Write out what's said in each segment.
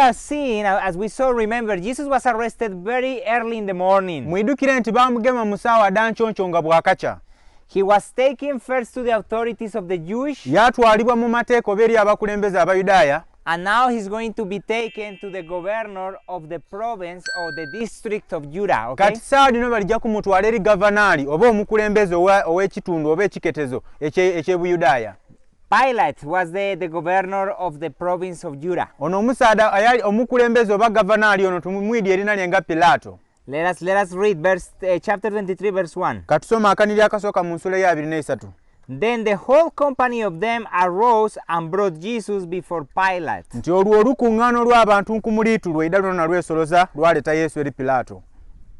have seen, as we saw, remember, Jesus was arrested very early in the morning. Mwidukire nti bamugema musawa danchoncho nga bwakacha. He was taken first to the authorities of the Jewish. Yatwalibwa mu mateeko beri abakulembeze abayudaaya. And now he's going to be taken to the governor of the province or the district of Judah. Okay? Kati saadi no balijja kumutwala eri gavanaali oba omukulembeze ow'ekitundu oba ekiketezo eky'ebuyudaaya. Pilate was the governor of the province of Judah. Ono omusaada ayali omukulembeze oba gavanaali ono tumumwidi erinnya lye nga Pilaato. Let us read chapter 23 verse 1. Katusoma akaniri akasooka mu nsula ya 23. Then the whole company of them arose and brought Jesus before Pilate. Nti olwo olukuŋŋaano lw'abantu nkumuliitu lwe edda lwonna lwesoloza lwaleeta Yesu eri Pilaato.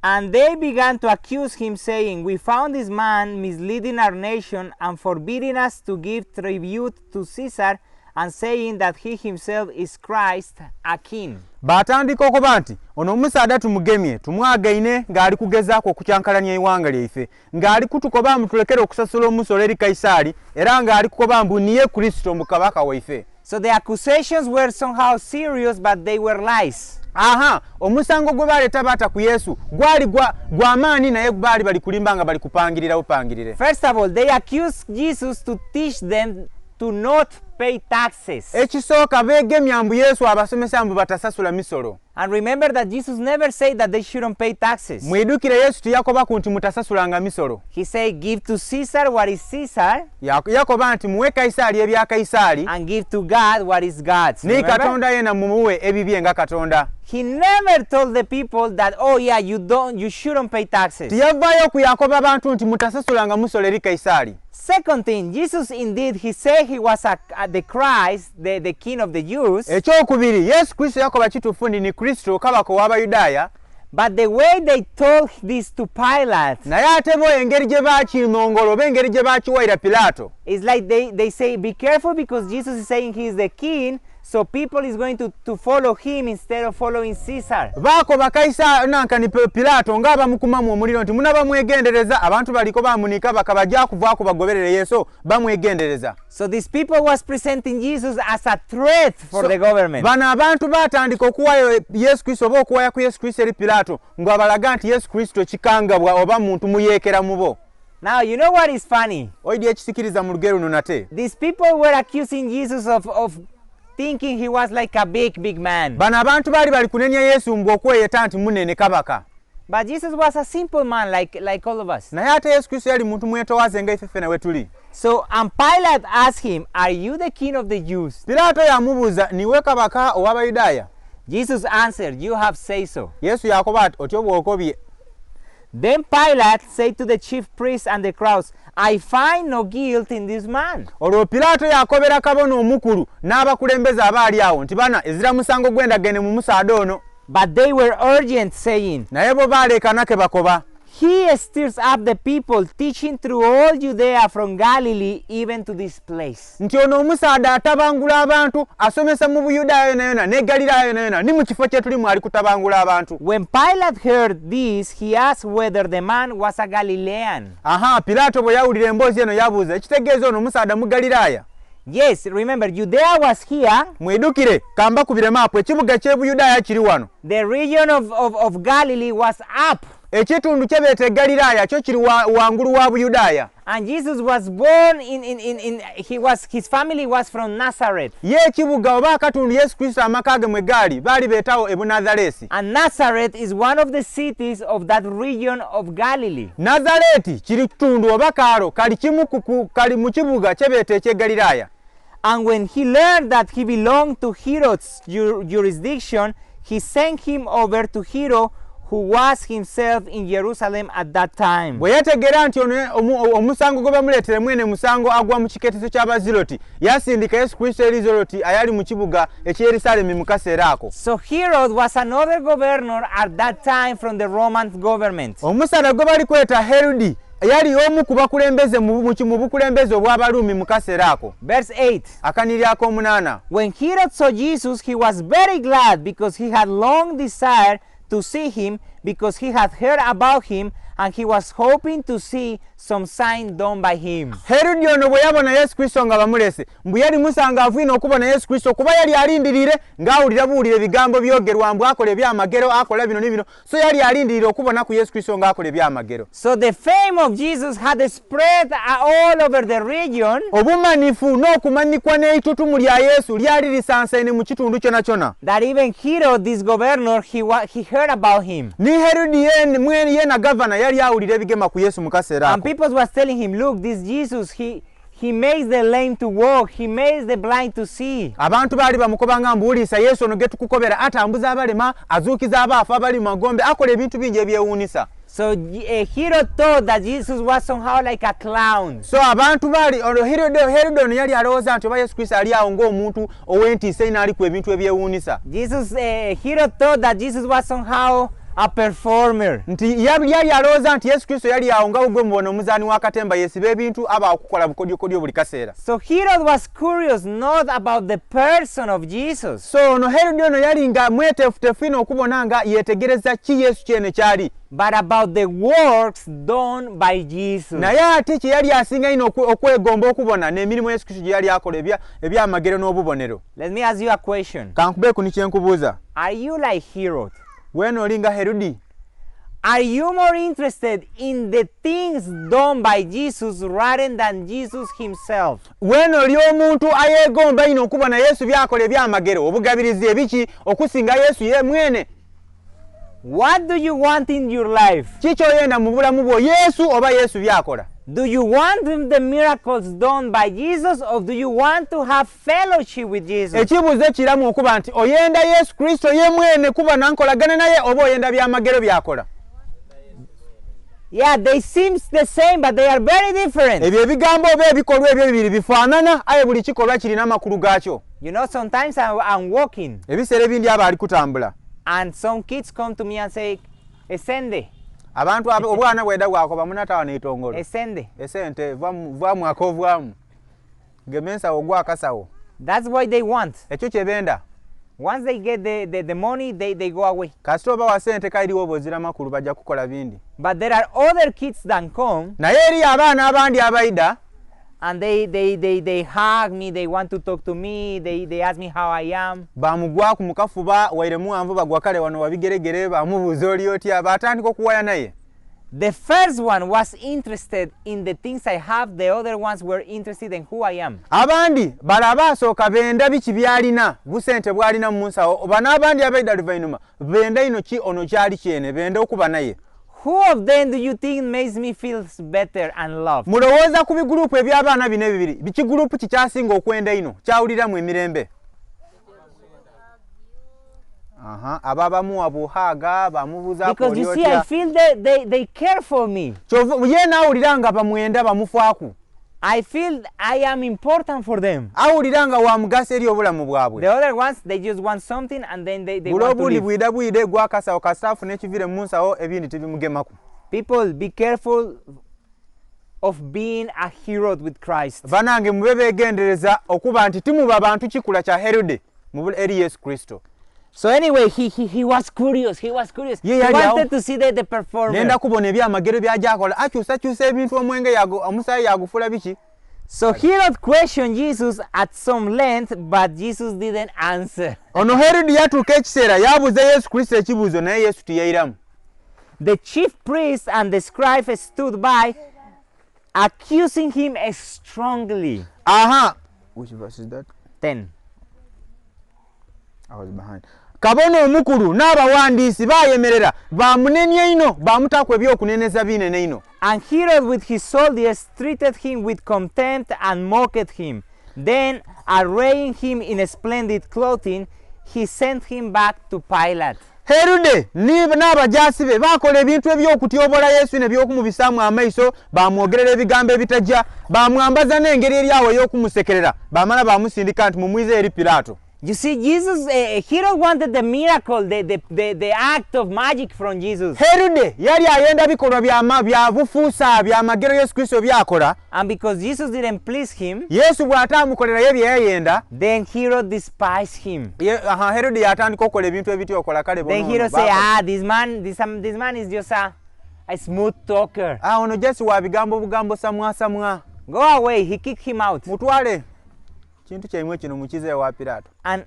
And they began to accuse him, saying, We found this man misleading our nation and forbidding us to give tribute to Caesar, and saying that he himself is Christ, a king. Batandika okuba nti ono omusaada tumugemye tumwagaine ng'ali kugezaako okukyankalanya eggwanga lyaife ng'ali kutukoba mutulekere okusasula omusolo eri Kaisaali era ng'ali kukoba mbu niye Kristo mu kabaka waife. So the accusations were somehow serious, but they were lies. Aha, omusango gwe baleeta baata ku Yesu gwali gw'amaanyi naye baali bali kulimba nga bali kupangirira bupangirire. First of all, they accused Jesus to teach them to not pay taxes. Ekisooka beegemya mbu Yesu abasomesa mbu batasasula misolo. And remember that Jesus never said that they shouldn't pay taxes. Mwidukire Yesu teyakobaku nti mutasasulanga misolo. He said, Give to Caesar what is Caesar. Yakoba nti muwe Kaisaali ebya Kaisaali. And give to God what is God's. Ni Katonda yena mumuwe ebibye nga Katonda. He never told the people that, oh yeah, you shouldn't pay taxes. Tiyavaayo ku Yakoba abantu nti mutasasulanga musolo eri Kaisaali. Second thing, Jesus indeed, he said he was the Christ, the king of the Jews. Ekyokubiri, Yesu Kristo yakoba kituufu ni Kristo kabaka w'Abayudaaya. But the way they told this to Pilate, naye ate bo engeri gye baakinongolo oba engeri gye baakiwayira Pilaato. It's like they say, be careful because Jesus is saying he is the king, so people is going to follow him instead of following Caesar. Baakoba Kaisaali nankani Pilaato nga bamukumamu omuliro nti munaba mwegendereza abantu baliko bamunika bakabajja kuvaako bagoberere Yesu bamwegendereza. So these people was presenting Jesus as a threat for the government. Bano abantu baatandika okuwaayo Yesu Kristo oba okuwaya ku Yesu Kristo eri Pilaato ng'abalaga nti Yesu Kristo kikangabwa oba muntu muyeekera mu bo. Now, you know what is funny? Oidi ekisikiriza mu lugero luno nate. These people were accusing Jesus of thinking he was like a big man. Bano abantu bali kunenya Yesu mbu okweyeta nti munene kabaka. But Jesus was a simple man like all of us. Naye ate Yesu Kristo yali muntu mwetowaze nga ife ffena we tuli. So, and Pilate asked him, Are you the king of the Jews? Pilaato yamubuuza, niwe kabaka ow'Abayudaaya? Jesus answered, You have said so. Yesu yakoba ati otyo bw'okobye. Then Pilate said to the chief priests and the crowds, I find no guilt in this man. Olwo Pilaato yakobera kabona omukulu n'abakulembeze abaali awo nti bana ezira musango gw'endagene mu musaada ono. But they were urgent, saying, naye bo baalekana ke bakoba. He stirs up the people, teaching through all Judea from Galilee even to this place. Nti ono omusaada atabangula abantu asomesa mu Buyudaaya yona ne Galilaaya yona ni mu kifo kye tulimu ali kutabangula abantu. When Pilate heard this, he asked whether the man was a Galilean. Aha, Pilaato bwe yawulira emboozi eno yabuuza ekitegeeza ono omusaada mu Galilaaya. Yes, remember, Judea was here. Mwidukire kamba kubire maapu ekibuga ky'Ebuyudaaya kiri wano. The region of Galilee was up. Ekitundu kye beeta Galilaaya kyo kiri wangulu wa Buyudaaya. And Jesus was born his family was from Nazareth. Ye ekibuga oba akatundu Yesu Kristo amaka ge mwe gaali baali beetawo Ebunazaleesi. And Nazareth is one of the cities of that region of Galilee. Nazareti kiri kitundu oba kaalo kali mu kibuga kye beeta eky'e Galilaaya. And when he learned that he belonged to Herod's jurisdiction, he sent him over to Herod, who was himself in Jerusalem at that time. Bwe yategeera nti omusango gwe bamuleetere mwene musango agwa mu kiketeso ky'Abaziroti yasindika Yesu Kristo eri Zeroti ayali mu kibuga eky'Yerusalemu mu kaseera ako. So Herod was another governor at that time from the Roman government. Omusaada gwe bali kweta Herodi yali omu ku bakulembeze mu bukulembeze obw'Abaruumi mu kaseera ako. Verse 8. Akaniri ak'omunaana. When Herod saw Jesus, he was very glad because he had long desired to see him, because he had heard about him and he was hoping to see some sign done by him. Herode ono bwe yabona Yesu Kristo nga bamulese mbu yali musangaavu ino okubona Yesu Kristo kuba yali alindirire ng'awulira buwulira ebigambo byogerwa mbu akola ebyamagero akola bino n'ebino, so yali alindirire okubona ku Yesu Kristo ng'akola ebyamagero. So the fame of Jesus had spread all over the region. Obumanifu n'okumanyikwa n'eitutumu lya Yesu lyali lisansaine mu kitundu kyona kyona. That even Herod, this governor, he heard about him. Ni Herode yena governor yali awulira ebigema ku Yesu mu kaseera ako. And people was telling him, look, this Jesus, he makes the lame to walk, he makes the blind to see. Abantu baali bamukobanga mbuulisa Yesu ono getukukobera atambuza abalema, azuukiza abaafa abali magombe, akola ebintu bingi ebyewuunisa. So Herod thought that Jesus was somehow like a clown. So abantu baali Herode ono yali alowooza nti oba Yesu Kristo ali awo ng'omuntu ow'entiisa inaali ku ebintu ebyewuunisa. Herod thought that Jesus was somehow a performer. Nti yali alowooza nti Yesu Kristo yali awo nga bwe mubona omuzaani w'akatemba yeesiba ebintu aba okukola bukodyokodyo buli kaseera. So Herod was curious not about the person of Jesus. So ono Herode ono yali nga mweteefuteefu ino okubona nga yeetegereza ki Yesu kyene kyali. But about the works done by Jesus. Naye ate kye yali asinga ino okwegomba okubona n'emirimu Yesu Kristo gye yali akola ebyamagero n'obubonero. Let me ask you a question. Kankubeeku ni kye nkubuuza. Are you like Herod? Weeno olinga Herode? Are you more interested in the things done by Jesus rather than Jesus himself? Weeno oli omuntu ayeegomba ino okubona Yesu byakola ebyamagero obugabirizi ebiki okusinga Yesu ye mwene? What do you want in your life? Kiki oyenda mu bulamu bwo, Yesu oba Yesu byakola? Do you want the miracles done by Jesus, or do you want to have fellowship with Jesus? Ekibuuzo kiramu okuba nti oyenda Yesu Kristo ye mwene kuba nankolagana naye oba oyenda byamagero byakola? Yeah, they seem the same, but they are very different. Ebyo ebigambo oba ebikolwa ebyo bibiri bifaanana, aye buli kikolwa kirina amakulu gaakyo. You know, sometimes I'm walking. Ebiseera ebindi aba ali kutambula. And some kids come to me and say, Esende. Abantu obwana bweda bwakoba munatawa n'etongolo. Esende. Esente vamu akovwamu. Gemensa ogwa akasawo. That's what they want. Ekyo kyebenda. Once they get the money, they go away. Kasito oba wa sente kairiwo bozira makulu bajja kukola bindi. But there are other kids that come. Naye eri abaana abandi abaida. And they hug me, they want to talk to me, they ask me how I am. Bamugwa ku mukafuba waire muwanvu bagwa kale wano wabigeregere bamubuuza oli otya batandika okuwaya naye. The first one was interested in the things I have, the other ones were interested in who I am. Abandi balaba asooka benda biki byalina busente bwalina mu nsawo oba n'abandi abaida luvainuma benda ino ki ono kyali kyene benda okuba naye. Who of them do you think makes me feel better and loved? Mulowooza ku bigurupu eby'abaana bino ebibiri biki gurupu kikyasinga okwenda ino kyawuliramu emirembe? Ababamuwa buhaaga bamubuuza because you see, I feel they care for me. Ye n'awulira nga bamwenda bamufaako. I feel I am important for them. Awulira nga wa mugaso eri obulamu bwabwe. The other ones, they just want something and then they want to leave. Bwida bwide gwa kasawo kasaafu n'ekivire mu nsawo ebindi tibimugemaku. People, be careful of being a hero with Christ. Banange mube beegendereza okuba nti timuba abantu kikula kya Herode mu eri Yesu Kristo. So anyway, he was curious. He wanted to see the performance. Nenda kubona ebyamagero byajakola akyusa ebintu omwenge omusaayi yagufula biki. So Herod questioned Jesus at some length, but Jesus didn't answer. Ono Herod yatuuka ekiseera yabuuza Yesu Kristo ekibuuzo naye Yesu tiyayiramu. The chief priests and the scribes stood by, accusing him strongly. Which verse is that? 10. I was behind. Kabona omukulu n'abawandiisi bayemerera bamunenye ino bamutaako ebyokuneneza binene ino. And Herod with his soldiers treated him with contempt and mocked him. Then, arraying him in splendid clothing, he sent him back to Pilate. Herode n'abajaasi be bakola ebintu ebyokutyobola Yesu n'ebyokumubisaamu amaiso bamwogerera ebigambo ebitajja bamwambaza n'engeri eri awo ey'okumusekerera bamala bamusindika nti mumwize eri Pilaato. You see, Jesus, Herod wanted the miracle, the act of magic from Jesus. Herode yali ayenda bikolwa bya bufuusa bya magero Yesu Kristo byakola. And because Jesus didn't please him, Yesu bw'ataamukolera ye bye yayenda, then Herod despised him. Herode yatandika okukola ebintu ebiti okola kale bono. Then Herod say, this man is just a smooth talker. Ono Jesse wa bigambo bugambo samwa. Go away. He kicked him out. Mutwale. Kintu kyemwe kino mukize wa Pilate. And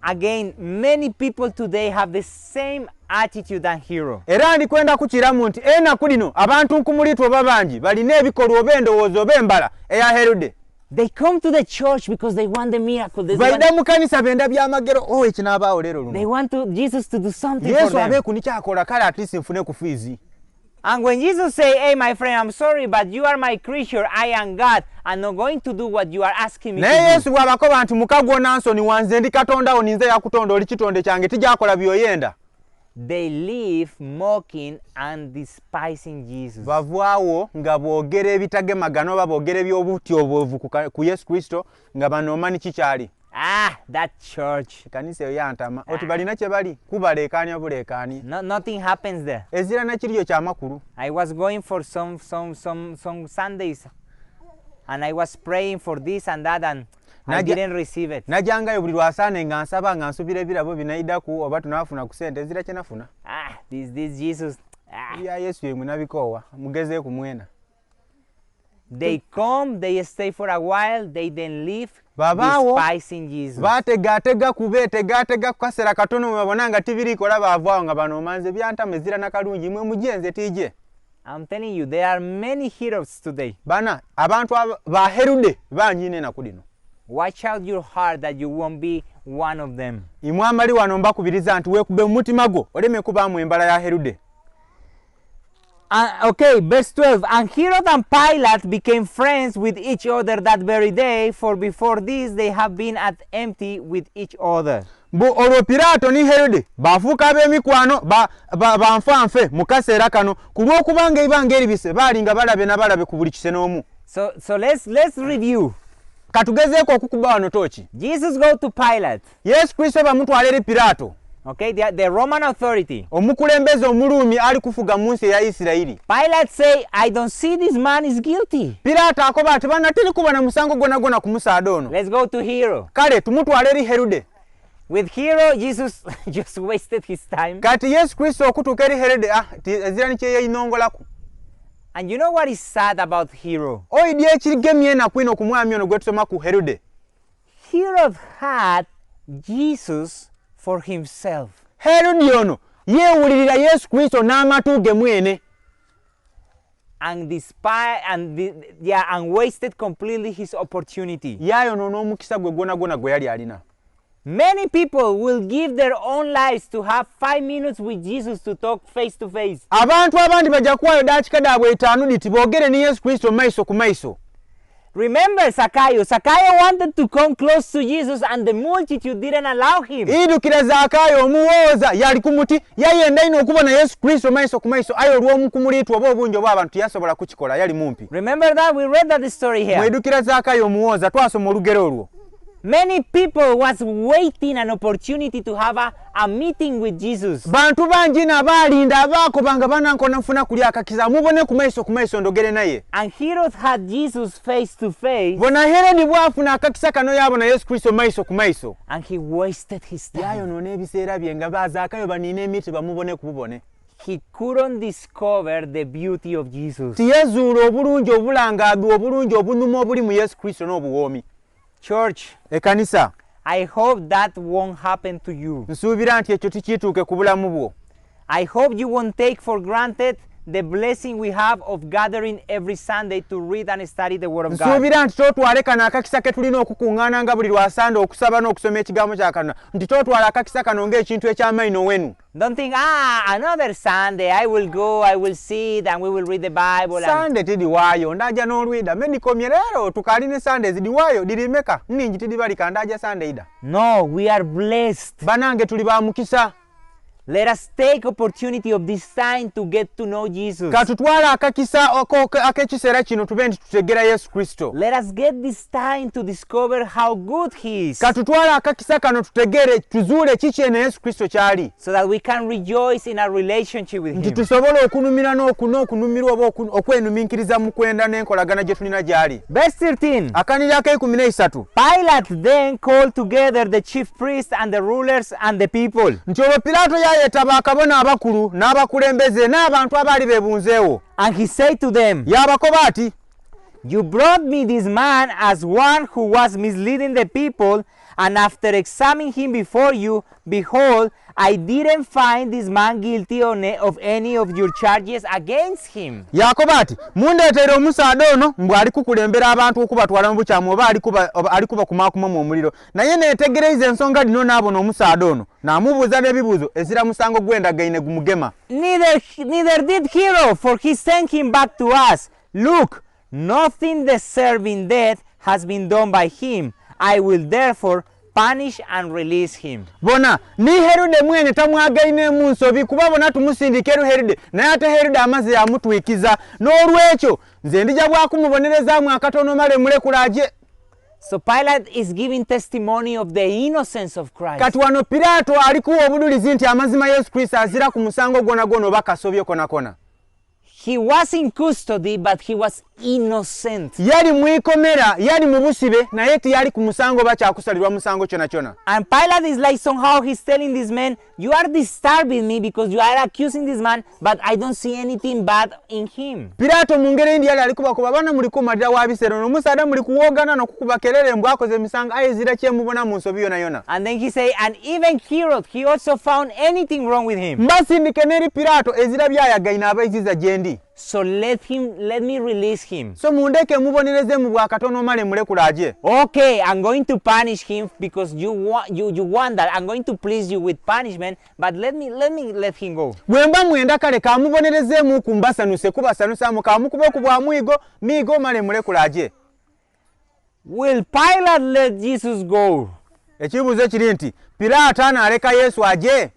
again, many people today have the same attitude than Hero. Era ndi kwenda kukiramu nti enaku lino abantu nkumulitwa babangi balina ebikolwa oba endowooza oba embala eya Herode. They come to the church because they want the miracle. Baida mu kanisa benda byamagero ekinabaawo leero luno. They want Jesus to do something Yesu for them. abe kunikyakola kale at least nfune ku fizi. And when Jesus say, hey my friend, I'm sorry, but you are my creature, I am God, I'm not going to do what you are asking me to do. Naye Yesu bw'abakoba nti mukago Nansoni wanze ndi Katonda wo ninze yakutonda oli kitonde kyange tijjakola byoyenda. They live mocking and despising Jesus. Bavaawo nga boogera ebitagemagano oba boogera eby'obutyoboovu ku Yesu Kristo nga banoomani kikyali. That church. Kanisa eyo yantama. Oti balina kye bali kubaleekaanya buleekaani. Nothing happens there. Ezira na kiriyo kyamakulu. I was going for some Sundays and I was praying for this and that and I didn't receive it. Najangayo buli lwasaane nga nsaba nga nsubira ebirabo binayiddaku oba tunaafuna ku sente ezira kye nafuna. This Jesus. Ya Yesu ye munabikoowa mugezeeku mwena. They come, they stay for a while, they then leave. Despising Jesus. Bategatega kubetegatega kukasera katono babona nga tibirikola baavaawo nga bano manze byantama ezira nakalungi mwe mujenze tije. I'm telling you, there are many heroes today. Bana abantu ba Herode banjine na kudino. Watch out your heart that you won't be one of them. Imwamali wano mbakubiriza nti weekube mutima gwo oleme kubaamu embala ya Herode. Okay, verse 12. And Herod and Pilate became friends with each other that very day, for before this they have been at enmity with each other. Olwo Pilato ni Herode bafuuka ab'emikwano banfanfe mu kaseera kano ku lw'okubanga ibanga eribise baalinga balabe na balabe ku buli kise n'omu. So let's review. Katugezeeko okukuba wano toki. Jesus go to Pilate. Yesu Kristo bamutwala eri Pilato. Okay, the Roman authority. Omukulembeze omulumi ali kufuga mu nsi ya Isirayiri. Pilate say, I don't see this man is guilty. Pilato akoba ati bana tili kuba na musango gona kumusaada ono. Let's go to Hero. Kale tumutwala eri Herode. With Hero, Jesus just wasted his time. Kati Yesu Kristo okutuuka eri Herode ezira ni kye yeyinongolaku. And you know what is sad about Hero? Oyidi ekirigemye enaku ku mwami ono gwe tusoma ku Herode. Herod had Jesus for himself. Herode ono yeewulirira Yesu Kristo n'amatu ge mwene. And wasted completely his opportunity. Yayonoona omukisa gwe gwona gwe yali alina. Many people will give their own lives to have 5 minutes with Jesus to talk face to face. Abantu abandi bajja kuwayo daakika daabwe 5 diti boogere ne Yesu Kristo maiso ku maiso. Remember Zacchaeus. Zacchaeus wanted to come close to Jesus and the multitude didn't allow him. Idukira Zacchaeus omuwooza yali ku muti yayenda ino okubona Yesu Kristo maiso ku maiso ayo olw'omu kumuliitwa oba obungi oba abantu yasobola kukikola yali mumpi. Remember that? We read that story here. Mwidukira Zacchaeus omuwooza twasoma olugero olwo. Many people was waiting an opportunity to have a meeting with Jesus. Bantu bangi n'abaalinda abaakobanga banankona nfuna kuli akakiza mubone ku maiso ndogere naye. And Herod had Jesus face to face. Bona Herode bwafuna akakisa kano yabona Yesu Kristo maiso ku maiso. And he wasted his time. Yayonoona ebiseera bye nga bazaakayo baniina emiti bamubone ku bubone. He couldn't discover the beauty of Jesus. Tiyazuula obulungi obulangaabi obulungi obunuma obuli mu Yesu Kristo n'obuwoomi. Church, Ekanisa, I hope that won't happen to you. Nsuubira nti ekyo tikituuke ku bulamu bwo. I hope you won't take for granted the blessing we have of gathering every Sunday to read and study the Word of God. Nsuubira nti totwale kano akakisa ke tulina okukuŋŋaana nga buli lwasande okusaba n'okusoma ekigambo kya Katonda nti totwala akakisa kano ng'ekintu eky'amaanyi n'owenu. Don't think, another Sunday I will go, I will sit and we will read the Bible. Sunday tidiwaayo ndaja n'olwida medikomye leero tukalina Sunday zidiwaayo dirimeka nningi tidibalika ndaja Sunday ida. No, we are blessed. Banange tuli ba mukisa. Let us take opportunity of this time to get to know Jesus. Katutwala akakisa ak'ekiseera kino tube nti tutegera Yesu Kristo. Let us get this time to discover how good He is. Katutwala akakisa kano tutegere tuzuule kiki eno Yesu Kristo kyali. So that we can rejoice in our relationship with Him. Nti tusobola okunumira n'okunumirwa oba okwenuminkiriza mu kwenda n'enkolagana gye tulina gyali. Verse 13. Akanira ak'ekumi Pilate then called together the chief priests and the rulers and the people. Nti olwo Pilato n'ayeta bakabona abakulu n'abakulembeze n'abantu abaali beebunzeewo. And he said to them, Yabakoba ati, you brought me this man as one who was misleading the people, and after examining him before you, behold, I didn't find this man guilty of any of your charges against him. Yakoba ati, mundeetere omusaadha ono mbwe ali kukulembera abantu okubatwala mu bukyamu oba ali kubakumaakuma mu omuliro. Naye neetegereza ensonga dino n'abona omusaadha ono n'amubuuza n'ebibuuzo ezira musango gw'endagaine gumugema. Neither did Hero, for he sent him back to us. Look, nothing deserving death has been done by him. I will therefore punish and release him. Bona ni Herode mwene tamwagaine mu nsobi kuba bona tumusindikeru Herode naye ate Herode amaze yamutwikiza n'olwekyo nze ndija bwakumubonerezaamu akatono male mulekulaje. So Pilate is giving testimony of the innocence of Christ. Kati wano Pilato alikuwa obudulizi nti amazima Yesu Kristo azira ku musango gwona gwona oba kasobye kona. He was in custody, but he was innocent. Yali mwikomera, yali mubusibe, na yeti yali ku musango bakyakusalirwa musango kyona. And Pilate is like somehow he's telling this man, you are disturbing me because you are accusing this man, but I don't see anything bad in him. Pilato mungere ndi yali alikuba kuba bana muli kumalira wa bisero no musaada muli kuwogana no kukuba kelele mbwa akoze misango ayezira kyemubona mu nsobi yona. And then he say, and even Herod, he also found anything wrong with him. Mbasi ndikeneri Pilato ezira byayagaina abayiziza jendi. So let me release him. So mundeke mubonereze mu bwakatono male mulekulaje. Okay, I'm going to punish him because you want that. I'm going to please you with punishment, but let let him go. Bwemba mwenda kale ka mubonereze mu kumbasanuse kubasanusa mu kamukube ku bwa migo male mulekulaje. Will Pilate let Jesus go? Ekibuzo kiri nti Pilato analeka Yesu aje.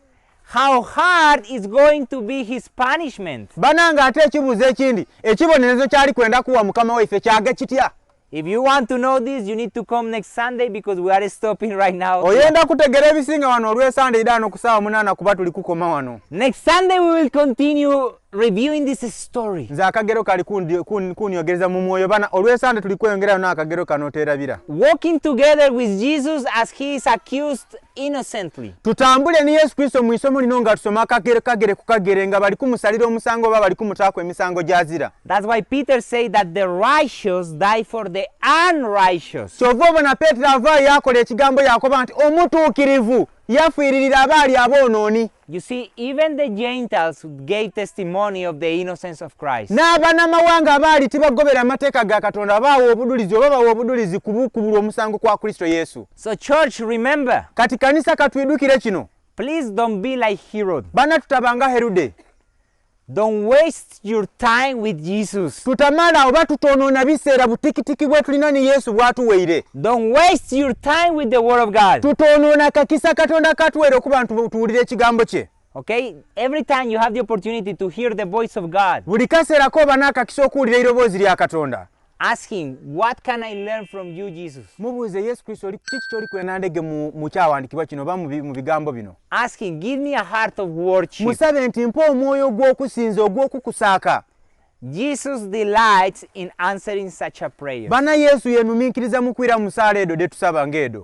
How hard is going to be his punishment? Bananga ate ekibuzo ekindi ekibonerezo kyali kwenda kuwa mukama waife kyage kitya. If you want to know this, you need to come next Sunday because we are stopping right now. Oyenda kutegera ebisinga wano olwe Sunday dano kusawa munana kuba tuli kukoma wano. Next Sunday we will continue reviewing this story. Nza akagero kali kunyogereza mu mwoyo bana olwe Sunday tuli kweyongera na akagero kano terabira. Walking together with Jesus as he is accused innocently. Tutambule ni Yesu Kristo mu isomo lino nga tusoma kagere kukagere nga bali kumusalira omusango baba bali kumutaako emisango jazira. That's why Peter said that the righteous die for the unrighteous. Chovobo na Petro ava yakola ekigambo yakoba nti omutuukirivu yafiiririra abaali aboononi. You see, even the Gentiles gave testimony of the innocence of Christ. N'abannamawanga abaali tibagobera amateeka ga Katonda baawa obudulizi oba bawa obudulizi kubukubulwa omusango kwa Kristo Yesu. So church, remember. Kati kanisa katwidukire kino. Please don't be like Herod. Bana tutabanga Herode. Don't waste your time with Jesus. Tutamala oba tutonoona biseera butikitiki bwe tulina ni Yesu bwatuweire. Don't waste your time with the word of God. Tutonoona kakisa Katonda katuweire okuba tuwulire ekigambo kye. Okay? Every time you have the opportunity to hear the voice of God. Buli kaseera koba n'akakisa okuwulira eiroboozi lya Katonda. Ask him, what can I learn from you, Jesus? Mubuuze Yesu Kristo kiki kyoli kwenandege mu kyawandiikibwa kino oba mu bigambo bino. Ask him, give me a heart of worship. Musabe nti mpa omwoyo gw'okusinza ogw'okukusaaka. Jesus delights in answering such a prayer. Bana Yesu yenumiikiriza mu kwira mu saala edo de tusaba ng'edo.